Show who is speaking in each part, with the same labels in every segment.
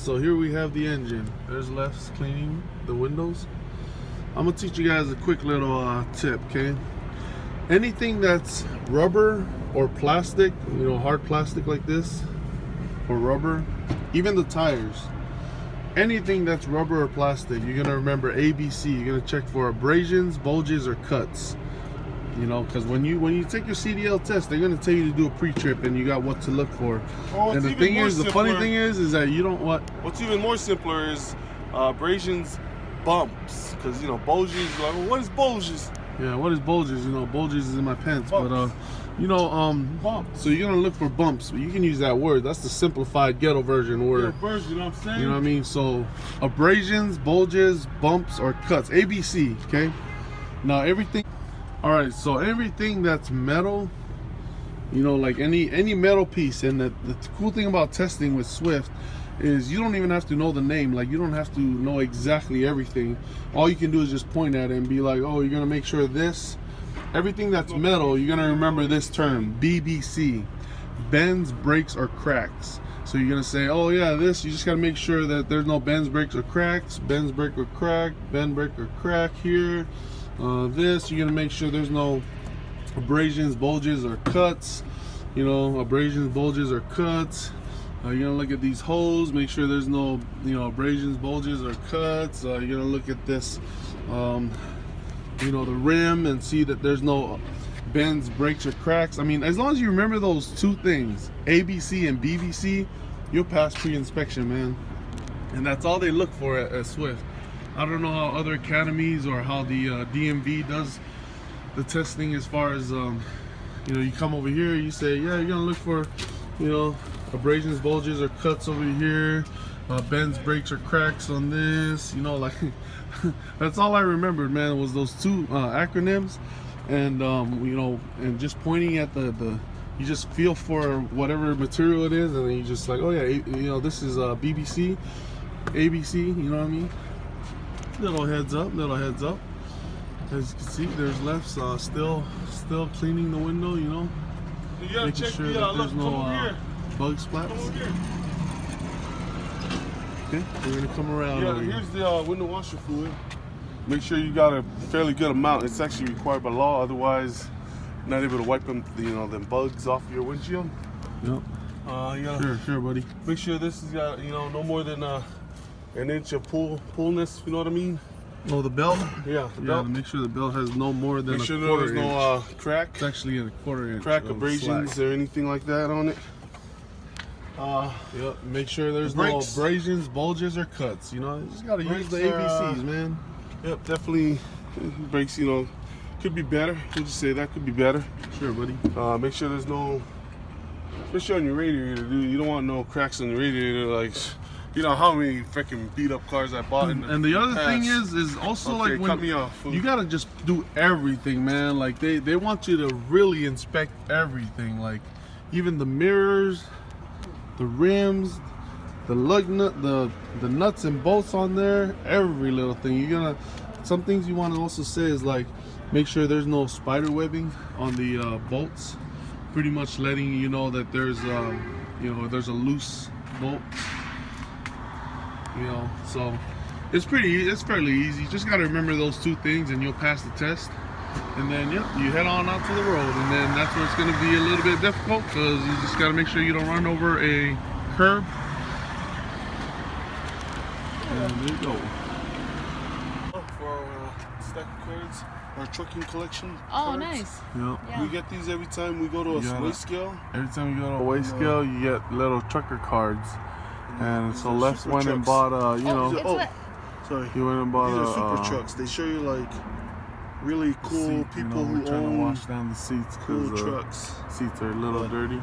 Speaker 1: so here we have the engine. There's Left's cleaning the windows. I'm gonna teach you guys a quick little tip, okay? Anything that's rubber or plastic, you know, hard plastic like this, or rubber, even the tires, anything that's rubber or plastic, you're gonna remember ABC. You're gonna check for abrasions, bulges, or cuts. You know, because when you take your CDL test, they're gonna tell you to do a pre-trip, and you got what to look for.
Speaker 2: Oh,
Speaker 1: and the thing is, the funny thing is that you don't what.
Speaker 2: What's even more simpler is abrasions, bumps, because you know bulges. Like, well, what is bulges?
Speaker 1: Yeah, what is bulges? You know, bulges is in my pants,
Speaker 2: Bumps.
Speaker 1: but you know,
Speaker 2: Bumps.
Speaker 1: so you're gonna look for bumps. You can use that word. That's the simplified ghetto version word.
Speaker 2: Yeah, you know what I'm saying?
Speaker 1: You know what I mean? So abrasions, bulges, bumps, or cuts. ABC. Okay. Now everything. All right. So everything that's metal, you know, like any metal piece, and the cool thing about testing with Swift is you don't even have to know the name. Like, you don't have to know exactly everything. All you can do is just point at it and be like, oh, you're gonna make sure this, everything that's metal, you're gonna remember this term, BBC, bends, breaks, or cracks. So you're gonna say, oh yeah, this, you just gotta make sure that there's no bends, breaks, or cracks. Bends, break, or crack, bend, break, or crack here. This, you're gonna make sure there's no abrasions, bulges, or cuts. You know, abrasions, bulges, or cuts. You're gonna look at these holes, make sure there's no, you know, abrasions, bulges, or cuts. You're gonna look at this, you know, the rim, and see that there's no bends, breaks, or cracks. I mean, as long as you remember those two things, ABC and BBC, you'll pass pre-inspection, man. And that's all they look for at Swift. I don't know how other academies or how the DMV does the testing as far as, you know, you come over here, you say, yeah, you're gonna look for, you know, abrasions, bulges, or cuts over here, bends, breaks, or cracks on this, you know, like that's all I remembered, man, was those two acronyms. And you know, and just pointing at the you just feel for whatever material it is, and then you just like, oh yeah, you know, this is BBC, ABC, you know what I mean? Little heads up. As you can see, there's Left's still cleaning the window, you know,
Speaker 2: You gotta
Speaker 1: making
Speaker 2: check
Speaker 1: sure
Speaker 2: the,
Speaker 1: that there's
Speaker 2: come
Speaker 1: no
Speaker 2: over here.
Speaker 1: bug splats.
Speaker 2: Come over here.
Speaker 1: Okay, we're gonna come around.
Speaker 2: Yeah, here's the window washer fluid. Make sure you got a fairly good amount. It's actually required by law, otherwise you're not able to wipe them, you know, them bugs off your windshield.
Speaker 1: Yep.
Speaker 2: You gotta
Speaker 1: Sure, buddy.
Speaker 2: make sure this has got, you know, no more than an inch of pullness. You know what I mean?
Speaker 1: Oh, the belt.
Speaker 2: Yeah, the
Speaker 1: Yeah,
Speaker 2: belt.
Speaker 1: to make sure the belt has no more than
Speaker 2: Make
Speaker 1: a
Speaker 2: sure
Speaker 1: quarter
Speaker 2: there's
Speaker 1: inch.
Speaker 2: no crack,
Speaker 1: It's actually a quarter inch.
Speaker 2: crack
Speaker 1: of
Speaker 2: abrasions
Speaker 1: slack.
Speaker 2: or anything like that on it.
Speaker 1: Yep. Make sure there's
Speaker 2: The
Speaker 1: no
Speaker 2: brakes.
Speaker 1: abrasions, bulges, or cuts. You know, you just gotta use the
Speaker 2: Brakes are,
Speaker 1: ABCs, man.
Speaker 2: Yep, definitely. Brakes, you know, could be better. We'll just say that could be better.
Speaker 1: Sure, buddy.
Speaker 2: Make sure there's no, especially on your radiator, dude. You don't want no cracks on the radiator. Like, you know how many freaking beat up cars I bought.
Speaker 1: And the other thing is also
Speaker 2: Okay,
Speaker 1: like
Speaker 2: cut
Speaker 1: when
Speaker 2: me off.
Speaker 1: you gotta just do everything, man. Like they want you to really inspect everything, like even the mirrors, the rims, the lug nut, the nuts and bolts on there, every little thing. You're gonna, some things you want to also say is like, make sure there's no spider webbing on the bolts. Pretty much letting you know that there's you know, there's a loose bolt. You know, so it's fairly easy. Just got to remember those two things and you'll pass the test. And then, yep, you head on out to the road. And then that's where it's going to be a little bit difficult, because you just got to make sure you don't run over a curb. And there you go.
Speaker 2: For our stack of cards, our trucking collection.
Speaker 3: Oh,
Speaker 2: cards.
Speaker 3: nice.
Speaker 1: Yep.
Speaker 3: Yeah.
Speaker 2: We get these every time we go to a
Speaker 1: You gotta-
Speaker 2: weigh scale.
Speaker 1: Every time you go to a weigh scale, you get little trucker cards. And so
Speaker 2: These are
Speaker 1: Left's
Speaker 2: super
Speaker 1: went and
Speaker 2: trucks.
Speaker 1: bought you
Speaker 3: Oh,
Speaker 1: know,
Speaker 3: guess
Speaker 2: Oh,
Speaker 3: what?
Speaker 2: sorry.
Speaker 1: he went and bought
Speaker 2: These
Speaker 1: a
Speaker 2: are super trucks. They show you like really cool
Speaker 1: seat, you
Speaker 2: people
Speaker 1: know, we're
Speaker 2: who
Speaker 1: trying to
Speaker 2: own
Speaker 1: wash down the seats
Speaker 2: cool
Speaker 1: because
Speaker 2: trucks.
Speaker 1: seats are a little dirty.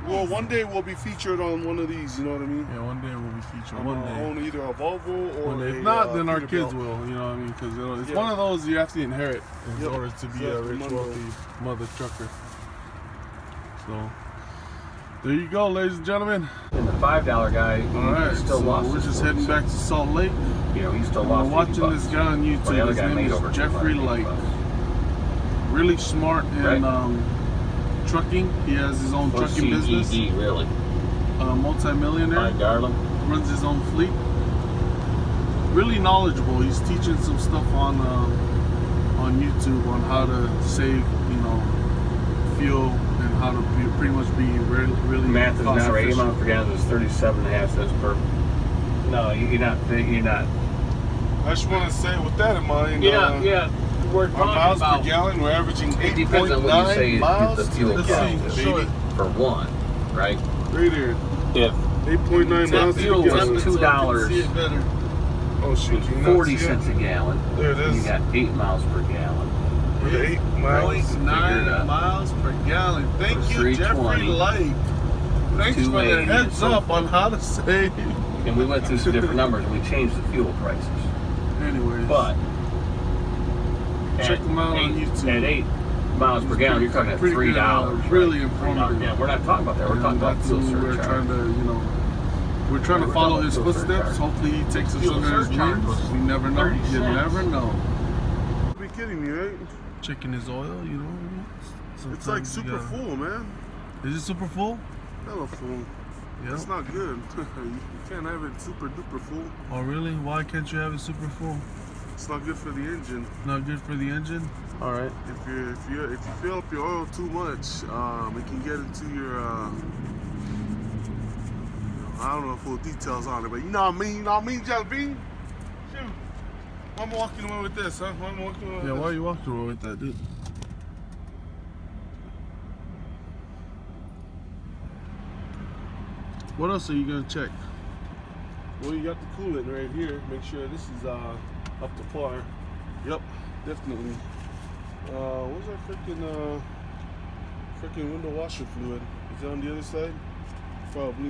Speaker 2: Well, one day we'll be featured on one of these. You know what I mean?
Speaker 1: Yeah, one day we'll be featured.
Speaker 2: On
Speaker 1: One day.
Speaker 2: own either a Volvo or
Speaker 1: One day.
Speaker 2: a,
Speaker 1: If not, then our
Speaker 2: Peterbilt.
Speaker 1: kids will. You know what I mean? Because it's
Speaker 2: Yeah.
Speaker 1: one of those you have to inherit in
Speaker 2: Yep.
Speaker 1: order to be
Speaker 2: So
Speaker 1: a
Speaker 2: that's
Speaker 1: rich,
Speaker 2: the
Speaker 1: wealthy mother trucker. So there you go, ladies and gentlemen.
Speaker 4: And the $5 guy,
Speaker 1: All right,
Speaker 4: still
Speaker 1: so
Speaker 4: lost.
Speaker 1: we're
Speaker 4: his
Speaker 1: just
Speaker 4: food.
Speaker 1: heading back to Salt Lake.
Speaker 4: You know, he still
Speaker 1: We're
Speaker 4: lost.
Speaker 1: watching
Speaker 4: 80
Speaker 1: this
Speaker 4: bucks.
Speaker 1: guy on
Speaker 4: Well, the
Speaker 1: YouTube.
Speaker 4: other
Speaker 1: His
Speaker 4: guy
Speaker 1: name
Speaker 4: made
Speaker 1: is
Speaker 4: over
Speaker 1: Jeffrey
Speaker 4: 280
Speaker 1: Light.
Speaker 4: bucks.
Speaker 1: Really smart in
Speaker 4: Right.
Speaker 1: trucking. He has his own
Speaker 4: Or
Speaker 1: trucking business.
Speaker 4: CEE, really.
Speaker 1: multi-millionaire.
Speaker 4: Garland.
Speaker 1: Runs his own fleet. Really knowledgeable. He's teaching some stuff on YouTube on how to save, fuel and how to pretty much be really
Speaker 4: Math is
Speaker 1: cost
Speaker 4: not right. 8
Speaker 1: efficient.
Speaker 4: miles per gallon is 37.5 cents per. No, you're not.
Speaker 2: I just want to say, with that in mind,
Speaker 4: Yeah. We're
Speaker 2: on
Speaker 4: talking
Speaker 2: miles
Speaker 4: about.
Speaker 2: per gallon, we're averaging
Speaker 4: It depends on what you say
Speaker 2: 8.9
Speaker 4: is
Speaker 2: miles
Speaker 4: the
Speaker 2: to
Speaker 4: fuel
Speaker 2: the
Speaker 1: Let's
Speaker 2: gallon,
Speaker 1: see.
Speaker 2: baby.
Speaker 1: Show it.
Speaker 4: for one, right?
Speaker 2: Right there.
Speaker 4: If
Speaker 2: 8.9
Speaker 4: That
Speaker 2: miles to
Speaker 4: fuel
Speaker 2: the
Speaker 4: was
Speaker 2: gallon.
Speaker 4: $2.
Speaker 1: See it better.
Speaker 2: Oh shoot, you
Speaker 4: 40
Speaker 2: not see
Speaker 4: cents a gallon,
Speaker 2: There it is.
Speaker 4: you got 8 miles per gallon.
Speaker 2: With the 8 miles.
Speaker 4: Figure it
Speaker 1: 0.9
Speaker 4: out.
Speaker 1: miles per gallon. Thank
Speaker 4: For
Speaker 1: you, Jeffrey
Speaker 4: 320,
Speaker 1: Light. Thanks for the
Speaker 4: 280,
Speaker 1: heads
Speaker 4: and so
Speaker 1: up on how to save.
Speaker 4: And we went through some different numbers and we changed the fuel prices.
Speaker 1: Anyways,
Speaker 4: But
Speaker 1: check them out on YouTube.
Speaker 4: At 8 miles per gallon, you're talking at
Speaker 1: Pretty good,
Speaker 4: $3.
Speaker 1: really
Speaker 4: $3.
Speaker 1: informative.
Speaker 4: Yeah, we're not talking about that. We're talking about
Speaker 1: That's
Speaker 4: fuel
Speaker 1: what we're
Speaker 4: surcharge.
Speaker 1: trying to, we're trying to
Speaker 4: We're
Speaker 1: follow
Speaker 4: talking
Speaker 1: his
Speaker 4: fuel
Speaker 1: footsteps.
Speaker 4: surcharge.
Speaker 1: Hopefully he takes us
Speaker 4: Fuel
Speaker 1: under his
Speaker 4: surcharge
Speaker 1: wings.
Speaker 4: was
Speaker 1: We never know.
Speaker 4: 30
Speaker 1: You
Speaker 4: cents.
Speaker 1: never know.
Speaker 2: You be kidding me, right?
Speaker 1: Checking his oil,
Speaker 2: It's like
Speaker 1: Sometimes you
Speaker 2: super
Speaker 1: gotta-
Speaker 2: full, man.
Speaker 1: Is it super full?
Speaker 2: Hella full.
Speaker 1: Yeah.
Speaker 2: That's not good. You can't have it super duper full.
Speaker 1: Oh really? Why can't you have it super full?
Speaker 2: It's not good for the engine.
Speaker 1: Not good for the engine. All right.
Speaker 2: If you fill up your oil too much, it can get into your I don't know full details on it, but you know what I mean, Jelly Bean? Shoot. Why am I walking away with this, huh? Why am I walking away with
Speaker 1: Yeah.
Speaker 2: this?
Speaker 1: Why are you walking around with that, dude? What else are you gonna check?
Speaker 2: Well, you got the coolant right here. Make sure this is up to par. Yep, definitely. What's that freaking window washer fluid? Is it on the other side? Probably.